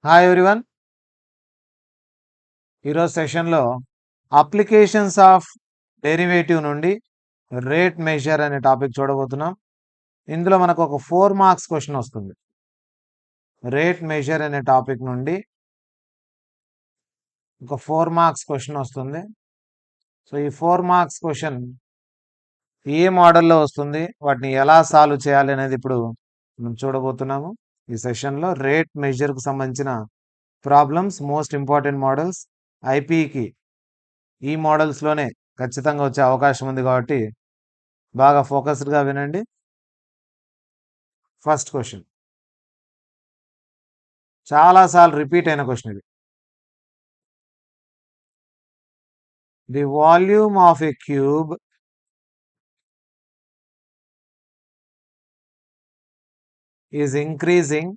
Hi everyone. ఈరోజు సెషన్లో applications of derivative నుండి రేట్ మెజర్ అనే టాపిక్ చూడబోతున్నాం. ఇందులో మనకు ఒక 4 మార్క్స్ క్వశ్చన్ వస్తుంది. రేట్ మెజర్ అనే టాపిక్ నుండి ఒక 4 మార్క్స్ క్వశ్చన్ వస్తుంది. సో ఈ 4 మార్క్స్ క్వశ్చన్ ఏ మోడల్లో వస్తుంది, వాటిని ఎలా సాల్వ్ చేయాలి అనేది ఇప్పుడు మనం చూడబోతున్నాము. ఈ సెషన్లో రేట్ మెజర్కు సంబంధించిన ప్రాబ్లమ్స్, మోస్ట్ ఇంపార్టెంట్ మోడల్స్, ఐపీకి ఈ మోడల్స్లోనే ఖచ్చితంగా వచ్చే అవకాశం ఉంది కాబట్టి బాగా ఫోకస్డ్గా వినండి. ఫస్ట్ క్వశ్చన్ చాలాసార్లు రిపీట్ అయిన క్వశ్చన్ ఇది. The volume of a cube is increasing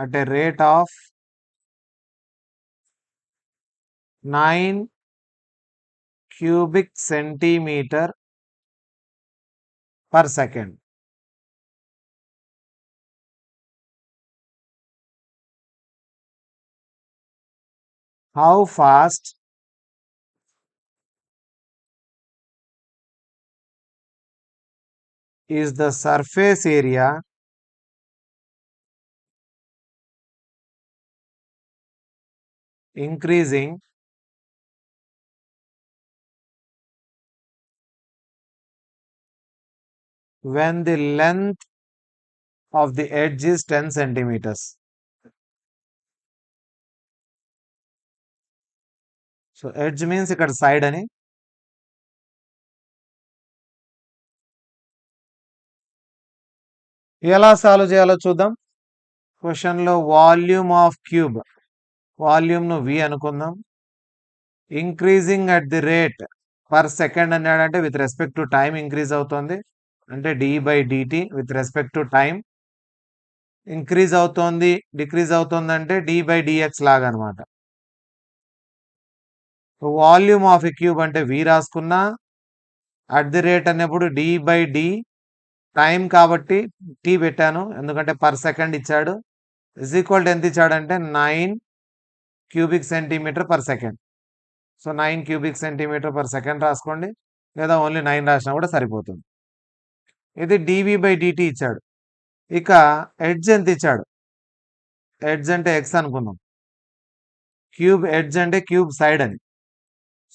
at a rate of 9 cubic centimeter per second. How fast is the surface area increasing when the length of the edge is 10 centimeters? So edge means ఇక్కడ side అని. ఎలా solve చేయాలో చూద్దాం. క్వశ్చన్లో volume of cube, వాల్యూమ్ను V అనుకుందాం. Increasing at the rate per second అన్నాడంటే with respect to time increase అవుతుంది, అంటే d/dt with respect to time. Increase అవుతోంది, డిక్రీజ్ అవుతుంది అంటే d/dx లాగా అనమాట. వాల్యూమ్ ఆఫ్ ఎ క్యూబ్ అంటే వి రాసుకున్నా, అట్ ది రేట్ అన్నప్పుడు d/d, టైం కాబట్టి టీ పెట్టాను ఎందుకంటే పర్ సెకండ్ ఇచ్చాడు, ఇజ్ ఈక్వల్ టు ఎంత ఇచ్చాడంటే 9 cubic centimetre per second. So 9 cubic centimetre per second రాసుకోండి, లేదా ఓన్లీ 9 రాసినా కూడా సరిపోతుంది. ఇది dv/dt ఇచ్చాడు. ఇక ఎడ్జ్ ఎంత ఇచ్చాడు, ఎడ్జ్ అంటే ఎక్స్ అనుకుందాం, క్యూబ్ ఎడ్జ్ అంటే క్యూబ్ సైడ్ అని.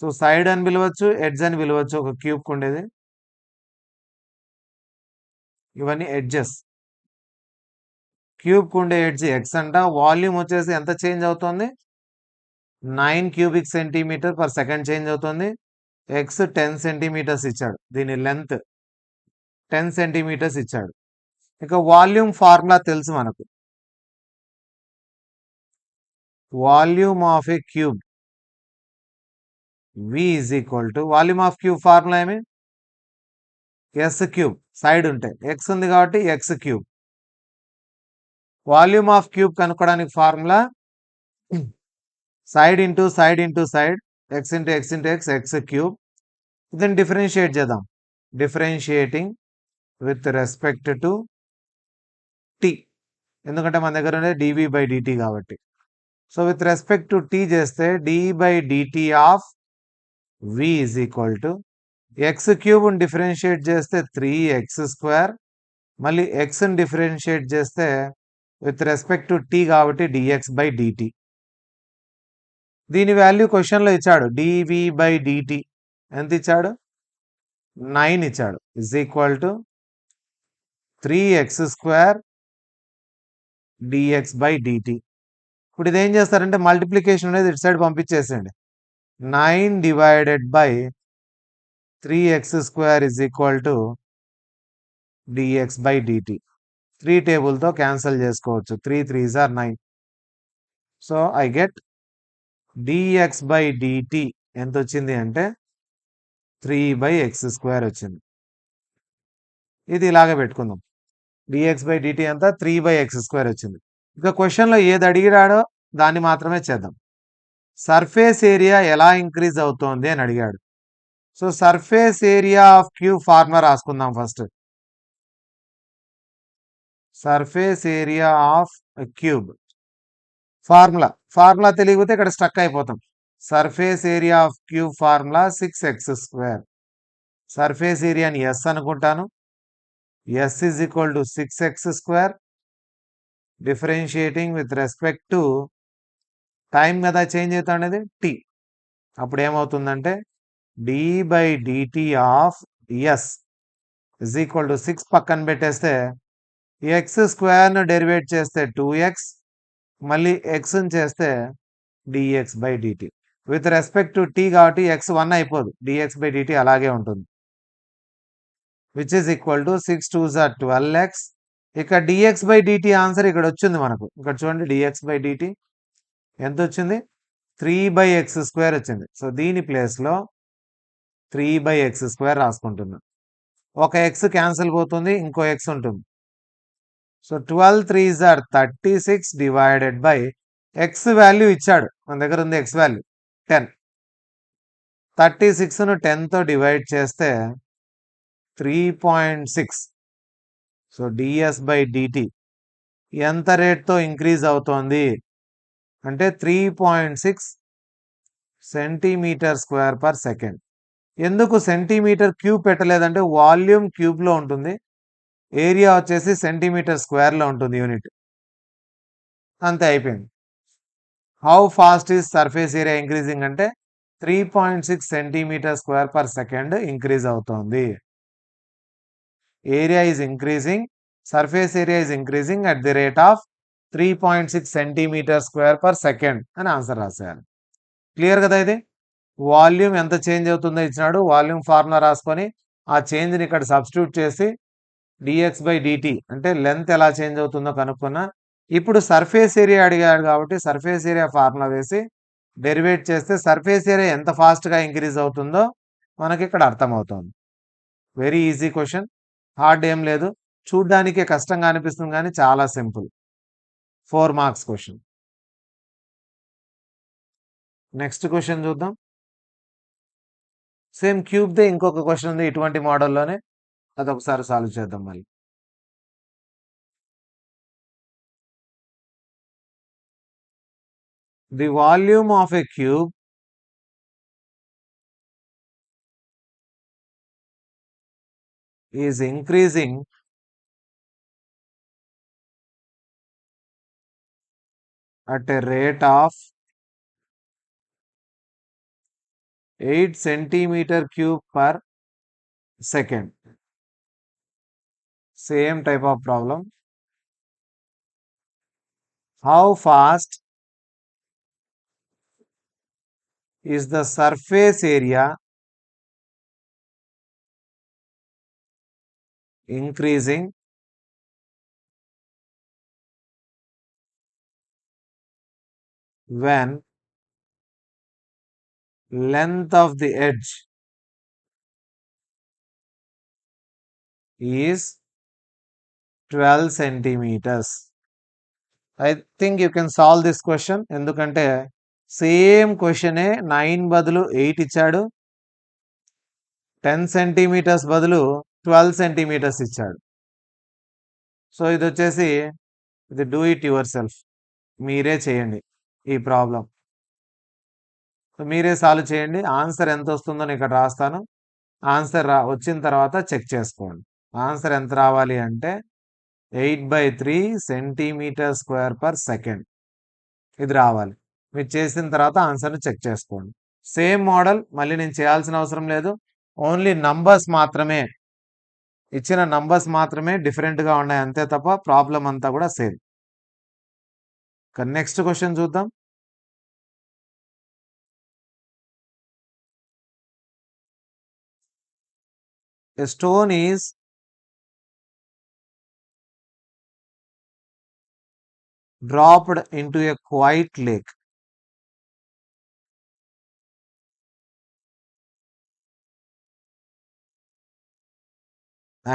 సో సైడ్ అని పిలవచ్చు, ఎడ్జ్ అని పిలవచ్చు, ఒక క్యూబ్కి ఉండేది. ఇవన్నీ ఎడ్జెస్. క్యూబ్కి ఉండే ఎడ్జ్ ఎక్స్ అంట. వాల్యూమ్ వచ్చేసి ఎంత చేంజ్ అవుతుంది, 9 cubic centimetre per second change అవుతుంది. ఎక్స్ 10 సెంటీమీటర్స్ ఇచ్చాడు, దీని లెంత్ 10 సెంటీమీటర్స్ ఇచ్చాడు. ఇక వాల్యూమ్ ఫార్ములా తెలుసు మనకు. Volume of a cube V is equal to, volume of cube formula ఏమి, ఎస్ క్యూబ్, సైడ్ ఉంటే ఎక్స్ ఉంది కాబట్టి x cube. Volume of cube కనుక్కోవడానికి formula side into side into side, x into x into x, x cube. దీన్ని differentiate చేద్దాం, differentiating with respect to t, ఎందుకంటే మన దగ్గర ఉండే dv/dt కాబట్టి. So with respect to tea చేస్తే d/dt of v is equal to X క్యూబ్ని differentiate చేస్తే 3x², మళ్ళీ ఎక్స్ని డిఫరెన్షియేట్ చేస్తే విత్ రెస్పెక్ట్ టు టీ కాబట్టి dx/dt. దీని వాల్యూ క్వశ్చన్లో ఇచ్చాడు, dv/dt ఎంత ఇచ్చాడు, 9 ఇచ్చాడు, is equal to 3x² dx/dt. ఇప్పుడు ఇదేం చేస్తారంటే మల్టిప్లికేషన్ అనేది ఇటు సైడ్ పంపించేసేయండి. 9 divided by 3x² is equal to dx/dt. 3 టేబుల్తో క్యాన్సిల్ చేసుకోవచ్చు, 3 3s are 9. So I get dx/dt ఎంత వచ్చింది అంటే 3/x² వచ్చింది. ఇది ఇలాగే పెట్టుకుందాం, dx/dt అంతా 3/x² వచ్చింది. ఇక క్వశ్చన్లో ఏది అడిగిరాడో దాన్ని మాత్రమే చేద్దాం. సర్ఫేస్ ఏరియా ఎలా ఇంక్రీజ్ అవుతోంది అని అడిగాడు. So surface area of cube formula రాసుకుందాం first. Surface area of cube. Formula తెలియకపోతే ఇక్కడ స్టక్ అయిపోతాం. Surface area of cube formula 6x². Surface ఏరియాని ఎస్ అనుకుంటాను. S is equal to 6x². Differentiating with respect to time కదా change అవుతుండేది t. అప్పుడు ఏమవుతుందంటే d/dt of s is equal to 6 పక్కన పెట్టేస్తే x² డెరివేట్ చేస్తే 2x, మళ్ళీ xని చేస్తే dx/dt. With respect to t కాబట్టి x 1 అయిపోదు, dx/dt అలాగే ఉంటుంది. Which is equal to 6 2s are 12x. ఇక dx/dt ఆన్సర్ ఇక్కడ వచ్చింది మనకు. ఇక్కడ చూడండి dx/dt ఎంత వచ్చింది, 3/x² వచ్చింది. సో దీని ప్లేస్లో 3/x² రాసుకుంటున్నాం. ఒక x క్యాన్సిల్ పోతుంది, ఇంకో x ఉంటుంది. So 12 3s are 36 divided by x value ఇచ్చాడు, మన దగ్గర ఉంది x వాల్యూ 10. 36ను 10తో డివైడ్ చేస్తే 3.6. సో ds/dt ఎంత రేట్తో ఇంక్రీజ్ అవుతోంది అంటే 3.6 cm²/s. ఎందుకు సెంటీమీటర్ క్యూబ్ పెట్టలేదంటే వాల్యూమ్ క్యూబ్లో ఉంటుంది, ఏరియా వచ్చేసి సెంటీమీటర్² ఉంటుంది యూనిట్. అంతే అయిపోయింది. How fast is surface area increasing అంటే 3.6 cm²/s ఇంక్రీజ్ అవుతోంది. Area is increasing, surface area is increasing at the rate of 3.6 cm² అని ఆన్సర్ రాసేయాలి. క్లియర్ కదా ఇది? వాల్యూమ్ ఎంత చేంజ్ అవుతుందో ఇచ్చినాడు, వాల్యూమ్ ఫార్ములా రాసుకొని ఆ చేంజ్ని ఇక్కడ సబ్స్టిట్యూట్ చేసి dx/dt అంటే లెంత్ ఎలా చేంజ్ అవుతుందో కనుక్కున్నా. ఇప్పుడు సర్ఫేస్ ఏరియా అడిగాడు కాబట్టి సర్ఫేస్ ఏరియా ఫార్ములా వేసి డెరివేట్ చేస్తే సర్ఫేస్ ఏరియా ఎంత ఫాస్ట్గా ఇంక్రీజ్ అవుతుందో మనకి ఇక్కడ అర్థమవుతుంది. వెరీ ఈజీ క్వశ్చన్, హార్డ్ ఏం లేదు, చూడ్డానికే కష్టంగా అనిపిస్తుంది కానీ చాలా simple. 4 marks question. Next question చూద్దాం. సేమ్ క్యూబ్దే ఇంకొక క్వశ్చన్ ఉంది ఇటువంటి మోడల్లోనే, అదొకసారి సాల్వ్ చేద్దాం మళ్ళీ. The volume of a cube is increasing at a rate of 8 cm³/s. Same type of problem. How fast is the surface area increasing when length of the edge is 12 centimeters? I think you can solve this question. ఎందుకంటే same క్వశ్చనే 9 బదులు 8 ఇచ్చాడు, 10 centimeters బదులు 12 centimeters ఇచ్చాడు. So ఇది వచ్చేసి ఇది do it your self, మీరే చేయండి ఈ ప్రాబ్లం. మీరే సాల్వ్ చేయండి. ఆన్సర్ ఎంత వస్తుందో నేను ఇక్కడ రాస్తాను. ఆన్సర్ వచ్చిన తర్వాత చెక్ చేసుకోండి. ఆన్సర్ ఎంత రావాలి అంటే 8/3 cm²/s. ఇది రావాలి. మీరు చేసిన తర్వాత ఆన్సర్ని చెక్ చేసుకోండి. సేమ్ మోడల్ మళ్ళీ నేను చేయాల్సిన అవసరం లేదు, ఓన్లీ నంబర్స్ మాత్రమే, ఇచ్చిన నంబర్స్ మాత్రమే డిఫరెంట్గా ఉన్నాయి అంతే తప్ప ప్రాబ్లం అంతా కూడా సేమ్. నెక్స్ట్ క్వశ్చన్ చూద్దాం. A stone is dropped into a quiet lake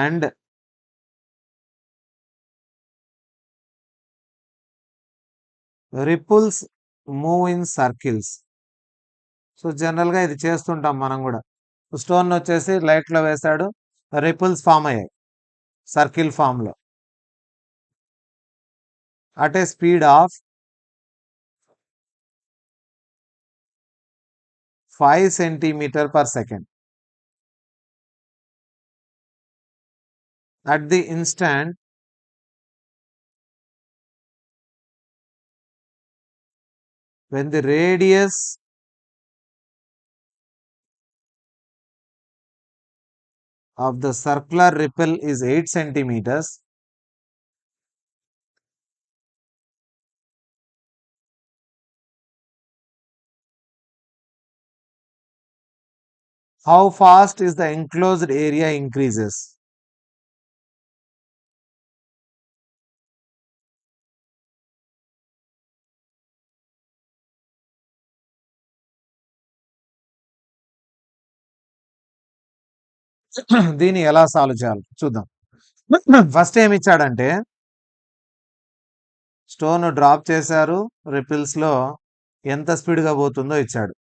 and ripples move in circles. So జనరల్గా ఇది చేస్తుంటాం మనం కూడా. స్టోన్ వచ్చేసి లైట్లో వేశాడు, రిపుల్స్ ఫామ్ అయ్యాయి సర్కిల్ ఫామ్లో. at a speed of 5 centimeter per second. At the instant when the radius of the circular ripple is 8 centimeters, how fast is the enclosed area increases? దీన్ని ఎలా సాల్వ్ చేయాలి చూద్దాం. First ఏమి ఇచ్చాడంటే stone drop చేశారు, ripples లో ఎంత speed గా పోతుందో ఇచ్చాడు.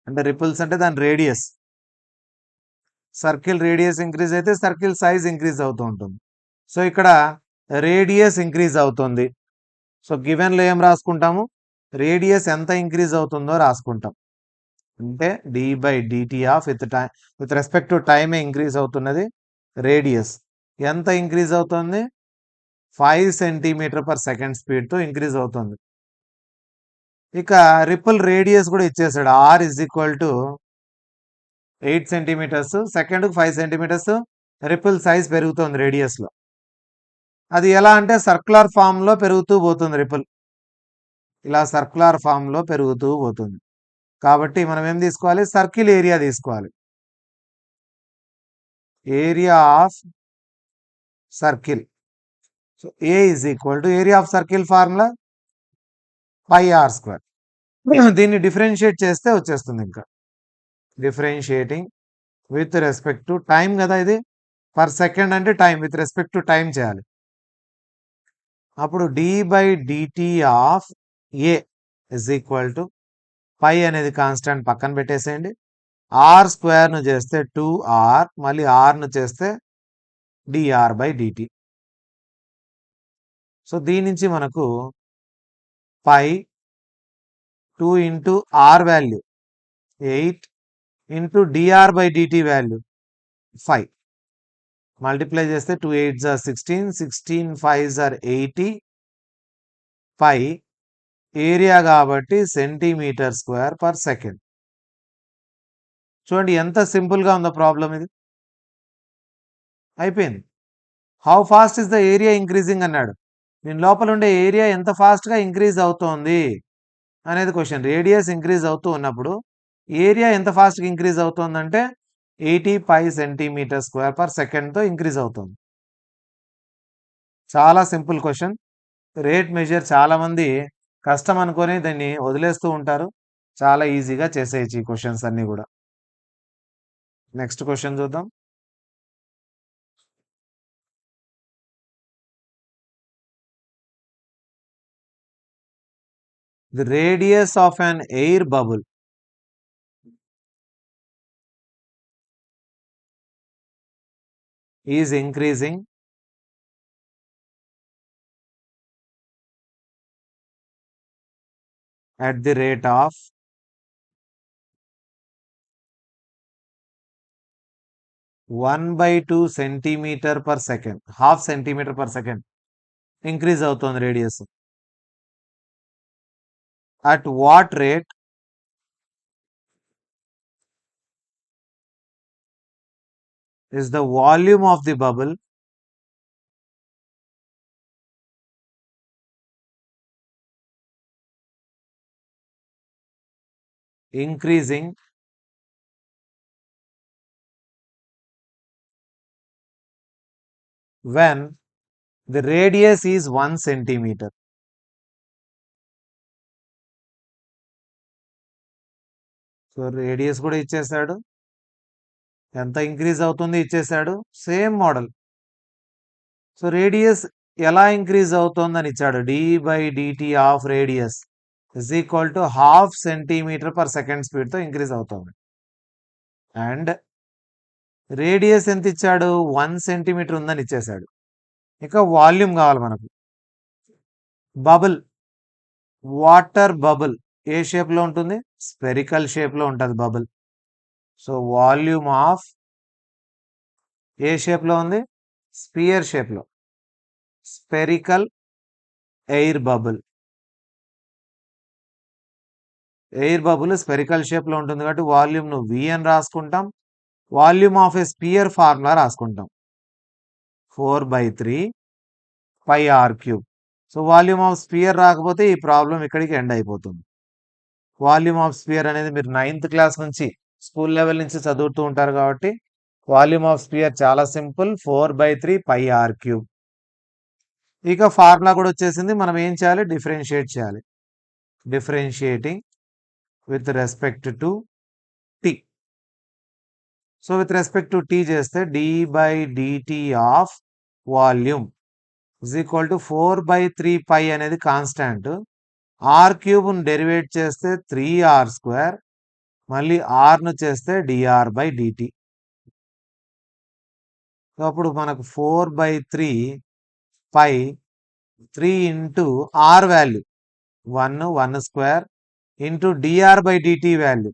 అంటే రిపిల్స్ అంటే దాని రేడియస్, సర్కిల్ రేడియస్ ఇంక్రీజ్ అయితే సర్కిల్ సైజ్ ఇంక్రీజ్ అవుతూ ఉంటుంది. సో ఇక్కడ రేడియస్ ఇంక్రీజ్ అవుతుంది. సో గివెన్ లో ఏం రాసుకుంటాము, రేడియస్ ఎంత ఇంక్రీజ్ అవుతుందో రాసుకుంటాం. అంటే d by DT of with respect to టైమే ఇంక్రీజ్ అవుతున్నది. రేడియస్ ఎంత ఇంక్రీజ్ అవుతుంది, 5 సెంటీమీటర్ పర్ సెకండ్ స్పీడ్తో ఇంక్రీజ్ అవుతుంది. ఇక రిపుల్ రేడియస్ కూడా ఇచ్చేసాడు. R is equal to 8 centimeters, సెకండ్కు 5 సెంటీమీటర్స్. రిపుల్ సైజ్ పెరుగుతుంది రేడియస్లో. అది ఎలా అంటే సర్క్యులర్ ఫామ్లో పెరుగుతూ పోతుంది రిపుల్, ఇలా సర్క్యులర్ ఫామ్లో పెరుగుతూ పోతుంది. కాబట్టి మనం ఏం తీసుకోవాలి, సర్కిల్ ఏరియా తీసుకోవాలి. Area of circle. So A is equal to area of circle formula pi R square. దీన్ని డిఫరెన్షియేట్ చేస్తే వచ్చేస్తుంది. ఇంకా differentiating with respect to time కదా, ఇది పర్ సెకండ్ అంటే time, with respect to time చేయాలి. అప్పుడు D by DT of A is equal to pi అనేది కాన్స్టెంట్ పక్కన పెట్టేసేయండి. ఆర్ స్క్వేర్ను చేస్తే 2r, మళ్ళీ ఆర్ను చేస్తే డిఆర్ బై డిటి. సో దీని నుంచి మనకు pi 2 into R value 8 into DR by DT value 5 multiply చేస్తే 2 8s are 16, 16 5s are 80. Pi area కాబట్టి సెంటీమీటర్ స్క్వేర్ పర్ సెకండ్. చూడండి ఎంత సింపుల్గా ఉందో ప్రాబ్లం ఇది. అయిపోయింది. How fast is the area increasing అన్నాడు. దీని లోపల ఉండే ఏరియా ఎంత ఫాస్ట్గా ఇంక్రీజ్ అవుతోంది అనేది క్వశ్చన్. రేడియస్ ఇంక్రీజ్ అవుతూ ఉన్నప్పుడు ఏరియా ఎంత ఫాస్ట్గా ఇంక్రీజ్ అవుతుందంటే 85 సెంటీమీటర్ స్క్వేర్ పర్ సెకండ్తో ఇంక్రీజ్ అవుతుంది. చాలా సింపుల్ క్వశ్చన్. రేట్ మెజర్ చాలామంది కష్టం అనుకొని దాన్ని వదిలేస్తూ ఉంటారు. చాలా ఈజీగా చేసేయచ్చు ఈ క్వశ్చన్స్ అన్నీ కూడా. నెక్స్ట్ క్వశ్చన్ చూద్దాం. The radius of an air bubble is increasing at the rate of 1/2 centimeter per second, half centimeter per second increase అవుతుంది radius. At what rate is the volume of the bubble increasing when the radius is 1 centimeter? So radius కూడా ఇచ్చేసాడు, ఎంత increase అవుతుంది ఇచ్చేసాడు, same model. So radius ఎలా increase అవుతుందని ఇచ్చాడు, d by DT of radius is equal to half centimeter per second స్పీడ్తో increase అవుతుంది. అండ్ రేడియస్ ఎంత ఇచ్చాడు, 1 సెంటీమీటర్ ఉందని ఇచ్చేసాడు. ఇక వాల్యూమ్ కావాలి మనకు. బబుల్, వాటర్ బబుల్ ఏ షేప్ లో ఉంటుంది? స్పెరికల్ షేప్ లో ఉంటుంది బబుల్. సో వాల్యూమ్ ఆఫ్ ఏ షేప్ లో ఉంది? స్పియర్ షేప్ లో, spherical air bubble. Air bubble spherical shape లో ఉంటుంది కాబట్టి వాల్యూమ్ ను V అని రాసుకుంటాం. Volume of a sphere formula రాసుకుంటాం, 4/3 pi are cube. So volume of sphere రాకపోతే ఈ ప్రాబ్లం ఇక్కడికి ఎండ్ అయిపోతుంది. వాల్యూమ్ ఆఫ్ స్పియర్ అనేది మీరు 9th క్లాస్ నుంచి, స్కూల్ లెవెల్ నుంచి చదువుతూ ఉంటారు కాబట్టి వాల్యూమ్ ఆఫ్ స్పియర్ చాలా సింపుల్, 4/3 పై ఆర్ క్యూబ్. ఇక ఫార్ములా కూడా వచ్చేసింది. మనం ఏం చేయాలి? డిఫరెన్షియేట్ చేయాలి. Differentiating with respect to T. So with respect to tea చేస్తే d/dt of volume is equal to 4/3 pi అనేది కాన్స్టాంట్. ఆర్ క్యూబ్ డెరివేట్ చేస్తే 3r², మళ్ళీ ఆర్ను చేస్తే dr/dt. సో అప్పుడు మనకు 4/3 pi 3 into R value 1² into dr/dt value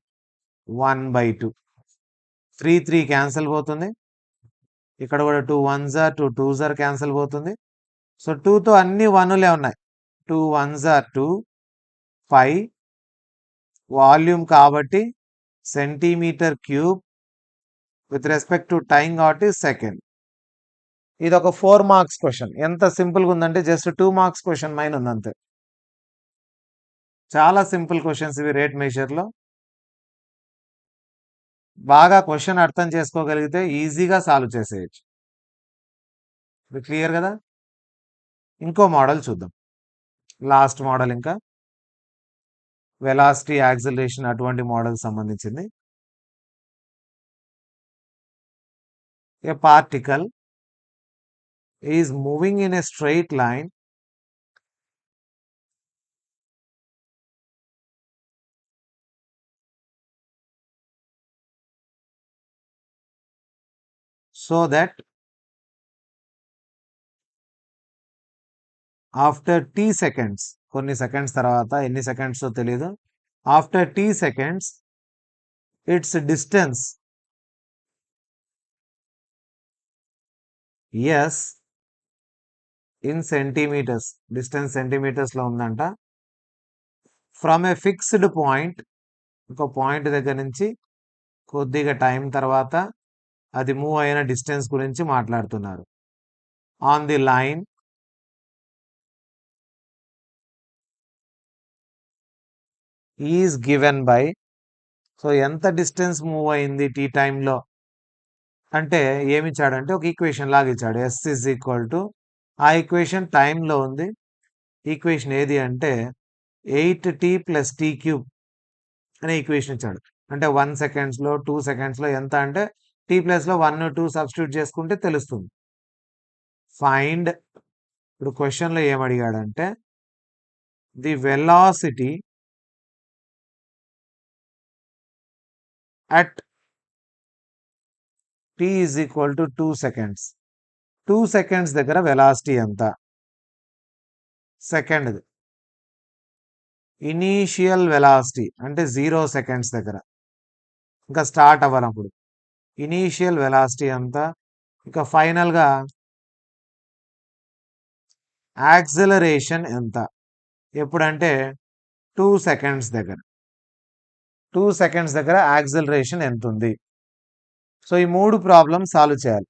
1/2. 3 cancel పోతుంది. ఇక్కడ కూడా 2 1s are 2 2s are cancel పోతుంది. సో 2తో అన్ని 1లే ఉన్నాయి. 2 1s are 2 పై వాల్యూమ్ కాబట్టి centimetre cube, with respect to time కాబట్టి సెకండ్. ఇది ఒక 4 మార్క్స్ క్వశ్చన్. ఎంత సింపుల్గా ఉందంటే జస్ట్ 2 మార్క్స్ క్వశ్చన్ మైన్ ఉంది అంతే. చాలా సింపుల్ క్వశ్చన్స్ ఇవి రేట్ మెజర్లో. బాగా క్వశ్చన్ అర్థం చేసుకోగలిగితే ఈజీగా సాల్వ్ చేసేయచ్చు. ఇది క్లియర్ కదా? ఇంకో మోడల్ చూద్దాం, లాస్ట్ మోడల్. ఇంకా వెలాసిటీ, యాక్సిలరేషన్ అటువంటి మోడల్ సంబంధించింది. A particle is moving in a straight line so that after t seconds, కొన్ని సెకండ్స్ తర్వాత, ఎన్ని సెకండ్స్ తెలియదు, after t seconds its distance s in centimeters, distance centimeters లో ఉందంట. ఫ్రమ్ ఏ ఫిక్స్డ్ పాయింట్, ఒక point దగ్గర నుంచి కొద్దిగా టైం తర్వాత అది మూవ్ అయిన డిస్టెన్స్ గురించి మాట్లాడుతున్నారు. On the line is given by, so ఎంత డిస్టెన్స్ మూవ్ అయింది టీ టైంలో అంటే ఏమి ఇచ్చాడంటే ఒక ఈక్వేషన్ లాగా ఇచ్చాడు. ఎస్ ఇజ్ ఈక్వల్ టు, ఆ ఈక్వేషన్ టైంలో ఉంది. ఈక్వేషన్ ఏది అంటే 8t + t³ అనే ఈక్వేషన్ ఇచ్చాడు. అంటే 1 సెకండ్స్లో 2 సెకండ్స్లో ఎంత అంటే t+లో 1 2 సబ్స్టిట్యూట్ చేసుకుంటే తెలుస్తుంది. ఫైండ్, ఇప్పుడు క్వశ్చన్లో ఏమడిగాడంటే the velocity at t is equal to 2 seconds. 2 seconds దగ్గర వెలాసిటీ ఎంత? సెకండ్ ఇనీషియల్ వెలాసిటీ అంటే 0 seconds దగ్గర, ఇంకా స్టార్ట్ అవ్వనప్పుడు ఇనీషియల్ వెలాసిటీ ఎంత? ఇంకా ఫైనల్గా యాక్సిలరేషన్ ఎంత? ఎప్పుడంటే 2 seconds దగ్గర. 2 seconds దగ్గర యాక్సిలరేషన్ ఎంత ఉంది? సో ఈ 3 ప్రాబ్లమ్స్ సాల్వ్ చేయాలి.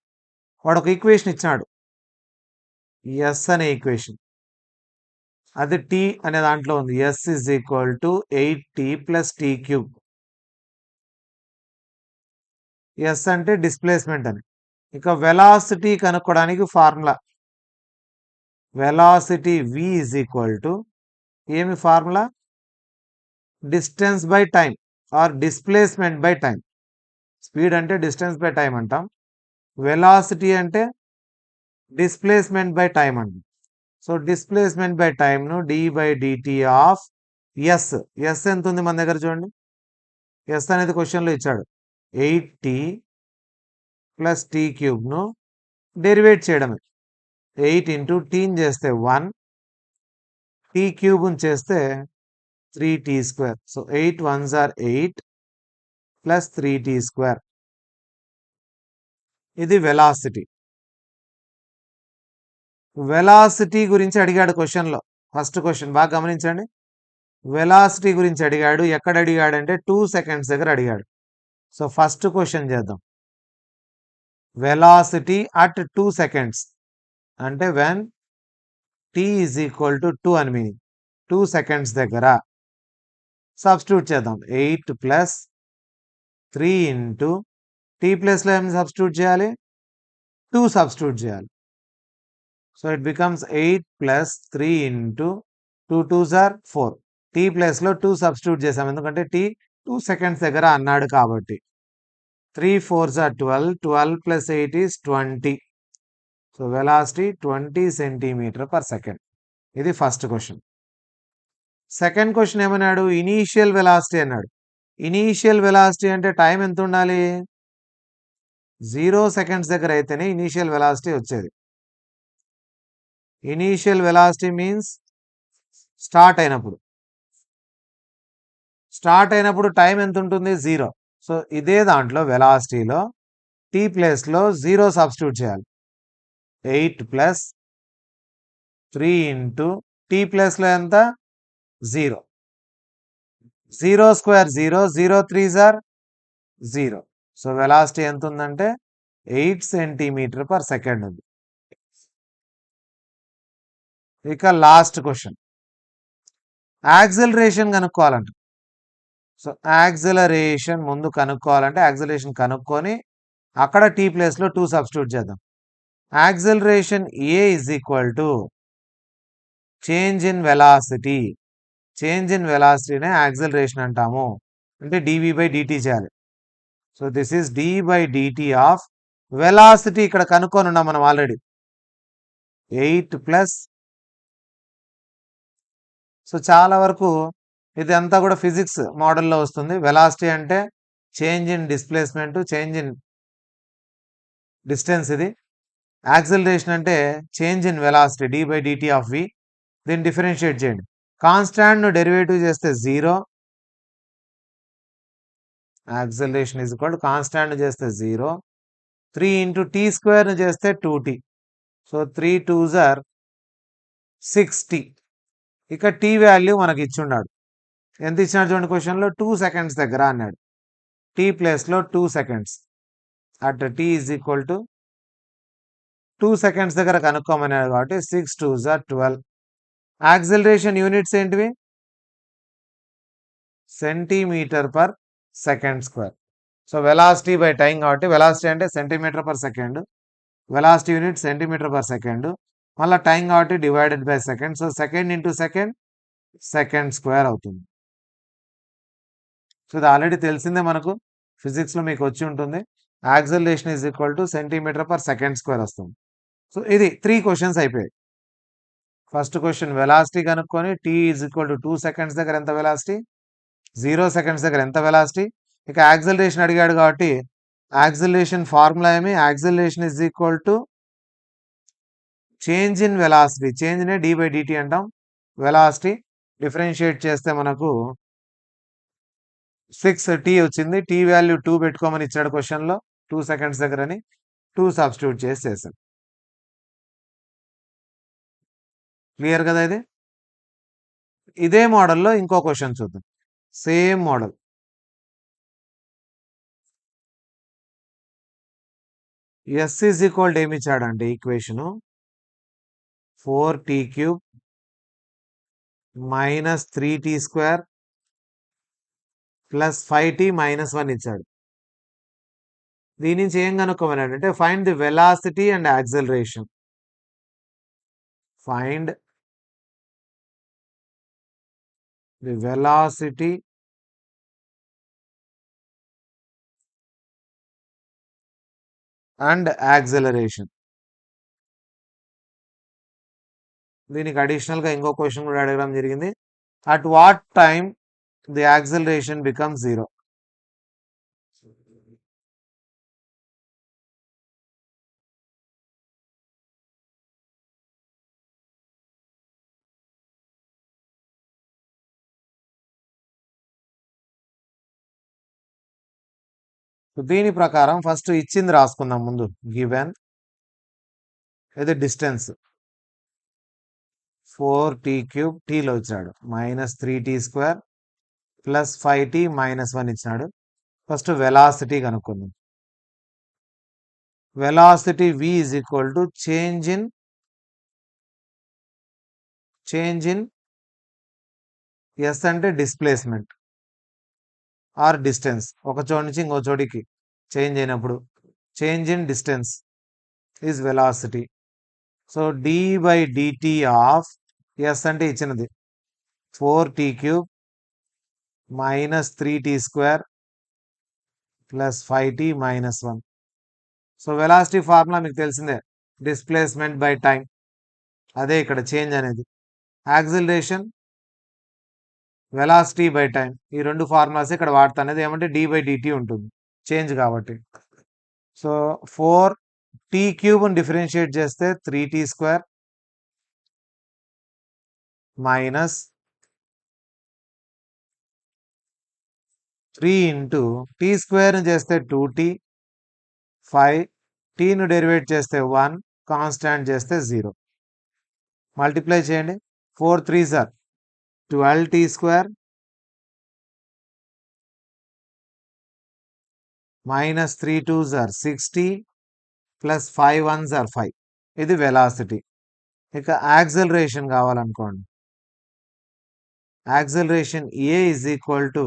వాడు ఒక ఈక్వేషన్ ఇచ్చాడు, ఎస్ అనే ఈక్వేషన్, అది టీ అనే దాంట్లో ఉంది. S is equal to 8t + t³. S అంటే డిస్ప్లేస్మెంట్ అని. ఇక వెలాసిటీ కనుక్కోవడానికి formula, velocity v is equal to, ఏమి formula? Distance by time or displacement by time. Speed అంటే డిస్టెన్స్ బై టైం అంటాం, వెలాసిటీ అంటే డిస్ప్లేస్మెంట్ బై టైం అంటాం. So displacement by టైంను d/dt ఆఫ్ ఎస్. ఎస్ ఎంత ఉంది మన దగ్గర చూడండి. ఎస్ అనేది క్వశ్చన్లో ఇచ్చాడు, 8t + t³ డెరివేట్ చేయడమే. 8 ఇంటూ టీని చేస్తే 1, టీ క్యూబ్ చేస్తే 3t². So 8 1s are 8 plus 3t². ఇది వెలాసిటీ. వెలాసిటీ గురించి అడిగాడు క్వశ్చన్లో. ఫస్ట్ క్వశ్చన్ బాగా గమనించండి. వెలాసిటీ గురించి అడిగాడు. ఎక్కడ అడిగాడంటే 2 seconds దగ్గర అడిగాడు. సో ఫస్ట్ క్వశ్చన్ చేద్దాం. వెలాసిటీ అట్ 2 seconds అంటే when t is equal to 2 అని మీనింగ్. 2 seconds దగ్గర సబ్స్టిట్యూట్ చేద్దాం. 8 ప్లస్ 3 ఇంటూ టీ ప్లస్లో ఏం సబ్స్టిట్యూట్ చేయాలి? 2 సబ్స్టిట్యూట్ చేయాలి. So it becomes 8 plus 3 into 2 2s are 4. T ప్లస్లో 2 సబ్స్టిట్యూట్ చేసాం, ఎందుకంటే టీ 2 seconds దగ్గర అన్నాడు కాబట్టి. 3 4s are 12. 12 plus 8 is 20. So velocity 20 cm/s. ఇది ఫస్ట్ క్వశ్చన్. సెకండ్ క్వశ్చన్ ఏమన్నాడు? ఇనీషియల్ వెలాసిటీ అన్నాడు. ఇనీషియల్ వెలాసిటీ అంటే టైం ఎంత ఉండాలి? 0 seconds దగ్గర అయితేనే ఇనీషియల్ వెలాసిటీ వచ్చేది. ఇనీషియల్ వెలాసిటీ మీన్స్ స్టార్ట్ అయినప్పుడు. టైం ఎంత ఉంటుంది? 0. సో ఇదే దాంట్లో వెలాసిటీలో టీ ప్లేస్లో 0 సబ్స్టిట్యూట్ చేయాలి. 8 ప్లస్ 3 ఇంటూ టీ ప్లస్లో ఎంత? 0. 0 square 0. 0 3s are 0. So velocity ఎంత ఉందంటే 8 cm/s ఉంది. ఇక లాస్ట్ క్వశ్చన్, యాక్సిలరేషన్ కనుక్కోవాలంట. సో యాక్సిలరేషన్ ముందు కనుక్కోవాలంటే యాక్సిలరేషన్ కనుక్కొని అక్కడ టీ ప్లేస్లో 2 సబ్స్టిట్యూట్ చేద్దాం. Acceleration a is equal to change in velocity. Change in వెలాసిటీనే యాక్సిలరేషన్ అంటాము. అంటే dv/dt చేయాలి. So this is d/dt of velocity. ఇక్కడ కనుక్కొని ఉన్నాం మనం ఆల్రెడీ. 8 ప్లస్. సో చాలా వరకు ఇది అంతా కూడా ఫిజిక్స్ మోడల్లో వస్తుంది. వెలాసిటీ అంటే change in displacement, change in distance. ఇది యాక్సిలరేషన్ అంటే change in velocity d/dt of v. దీన్ని డిఫరెన్షియేట్ చేయండి. కాన్స్టాంట్ డెరివేటివ్ చేస్తే 0. Acceleration is equal to constant చేస్తే 0. 3 ఇంటూ t² చేస్తే 2t. So 3 2s are 6t. ఇక టీ వాల్యూ మనకి ఇచ్చున్నాడు. ఎంత ఇచ్చినాడు చూడండి క్వశ్చన్లో? 2 seconds దగ్గర అన్నాడు. టీ ప్లేస్లో 2 seconds. At t is equal to 2 seconds దగ్గర కనుక్కోమన్నాడు కాబట్టి 6 2s are 12. యాక్సిలరేషన్ యూనిట్స్ ఏంటివి? cm/s². So velocity by time కాబట్టి వెలాసిటీ అంటే cm/s. Velocity unit cm/s. మళ్ళీ టైం కాబట్టి divided by second. So second into second, second² అవుతుంది. So ఇది already తెలిసిందే మనకు, ఫిజిక్స్లో మీకు వచ్చి ఉంటుంది. Acceleration is equal to cm/s² వస్తుంది. సో ఇది 3 క్వశ్చన్స్ అయిపోయాయి. ఫస్ట్ క్వశ్చన్ వెలాసిటీ కనుక్కొని t is equal to 2 seconds దగ్గర ఎంత వెలాసిటీ, 0 seconds దగ్గర ఎంత వెలాసిటీ. ఇక యాక్సిలరేషన్ అడిగాడు కాబట్టి యాక్సిలరేషన్ ఫార్ములా ఏమి? Acceleration is equal to change in velocity. చేంజ్నే d/dt అంటాం. వెలాసిటీ డిఫరెన్షియేట్ చేస్తే మనకు 6t వచ్చింది. టీ వాల్యూ 2 పెట్టుకోమని ఇచ్చాడు క్వశ్చన్లో. 2 seconds దగ్గరని 2 సబ్స్టిట్యూట్ చేసి చేశాం. క్లియర్ కదా ఇది? ఇదే మోడల్లో ఇంకో క్వశ్చన్ చూద్దాం. Same model. S is equal to ఏమి ఇచ్చాడంటే equation 4t³ minus 3t² plus 5t minus 1 ఇచ్చాడు. దీని నుంచి ఏం కనుక్కోమన్నాడు అంటే find the velocity and acceleration. Find the velocity and acceleration. దీనికి అడిషనల్గా ఇంకో క్వశ్చన్ కూడా అడగడం జరిగింది. At what time the acceleration becomes 0. దీని ప్రకారం ఫస్ట్ ఇచ్చింది రాసుకుందాం ముందు. గివెన్ ఇది డిస్టెన్స్ 4t³ టీలో ఇచ్చాడు -3t² ప్లస్ 5t -1 ఇచ్చినాడు. ఫస్ట్ వెలాసిటీ కనుక్కుందాం. Velocity v is equal to change in S అంటే డిస్ప్లేస్మెంట్ ఆర్ డిస్టెన్స్. ఒక చోటు నుంచి ఇంకో చోటికి చేంజ్ అయినప్పుడు change in distance is velocity. So d/dt of S అంటే ఇచ్చినది 4t³ -3t² plus 5t -1. So velocity formula మీకు తెలిసిందే, డిస్ప్లేస్మెంట్ బై టైం. అదే ఇక్కడ చేంజ్ అనేది. యాక్సిలరేషన్ వెలాసిటీ బై టైం, ఈ రెండు ఫార్ములాస్ ఇక్కడ వాడతా. అనేది ఏమంటే d/dt ఉంటుంది చేంజ్ కాబట్టి. సో 4t³ డిఫరెన్షియేట్ చేస్తే 3t² మైనస్ 3 ఇంటూ t² చేస్తే 2t, 5 టీను డెరివేట్ చేస్తే 1, కాన్స్టాంట్ చేస్తే 0. మల్టిప్లై చేయండి. 4 3s are 12t² minus 3 2s are 60 plus 5 1s are 5. ఇది వెలాసిటీ. ఇక యాక్సిలరేషన్ కావాలనుకోండి. Acceleration A is equal to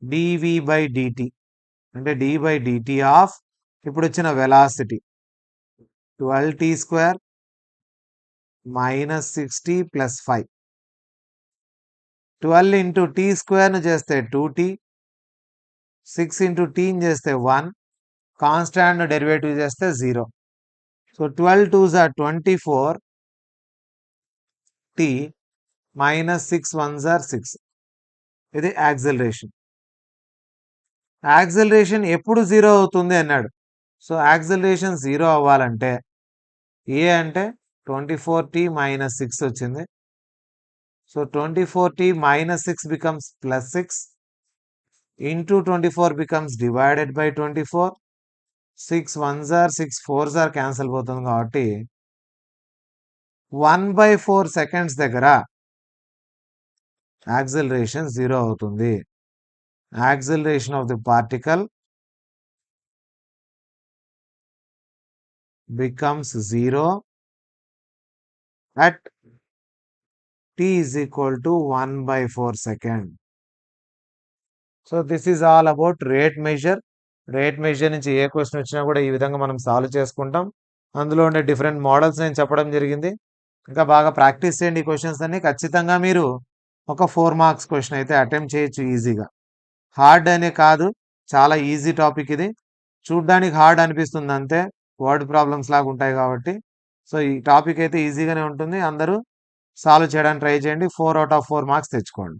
dv/dt అంటే d/dt ఆఫ్ ఇప్పుడు వచ్చిన velocity 12t² minus 60 plus 5. 12 into t² చేస్తే 2t, 6 into t చేస్తే 1, కాన్స్టాంట్ డెరివేటివ్ చేస్తే 0. So 12 2s are 24t minus 6 1s are 6. ఇది యాక్సిలరేషన్. యాక్సిలరేషన్ ఎప్పుడు 0 అవుతుంది అన్నాడు. సో యాక్సిలరేషన్ 0 అవ్వాలంటే ఏ అంటే 24t minus 6 వచ్చింది. So 24t minus 6 becomes plus 6 into 24 becomes divided by 24. 6 1s are 6 4s are cancel పోతుంది కాబట్టి 1/4 సెకండ్స్ దగ్గర యాక్సిలరేషన్ 0 అవుతుంది. Acceleration of the particle becomes 0 at t is equal to 1/4 second. So this is all about rate measure. Rate measure నుంచి ఏ question వచ్చినా కూడా ఈ విధంగా మనం సాల్వ్ చేసుకుంటాం. అందులో ఉండే డిఫరెంట్ మోడల్స్ నేను చెప్పడం జరిగింది. ఇంకా బాగా ప్రాక్టీస్ చేయండి ఈ క్వశ్చన్స్ అన్ని. ఖచ్చితంగా మీరు ఒక 4 మార్క్స్ క్వశ్చన్ అయితే అటెంప్ట్ చేయొచ్చు ఈజీగా. హార్డ్ అనే కాదు, చాలా ఈజీ టాపిక్ ఇది. చూడ్డానికి హార్డ్ అనిపిస్తుంది అంతే, వర్డ్ ప్రాబ్లమ్స్ లాగా ఉంటాయి కాబట్టి. సో ఈ టాపిక్ అయితే ఈజీగానే ఉంటుంది. అందరూ సాల్వ్ చేయడానికి ట్రై చేయండి. 4 out of 4 మార్క్స్ తెచ్చుకోండి.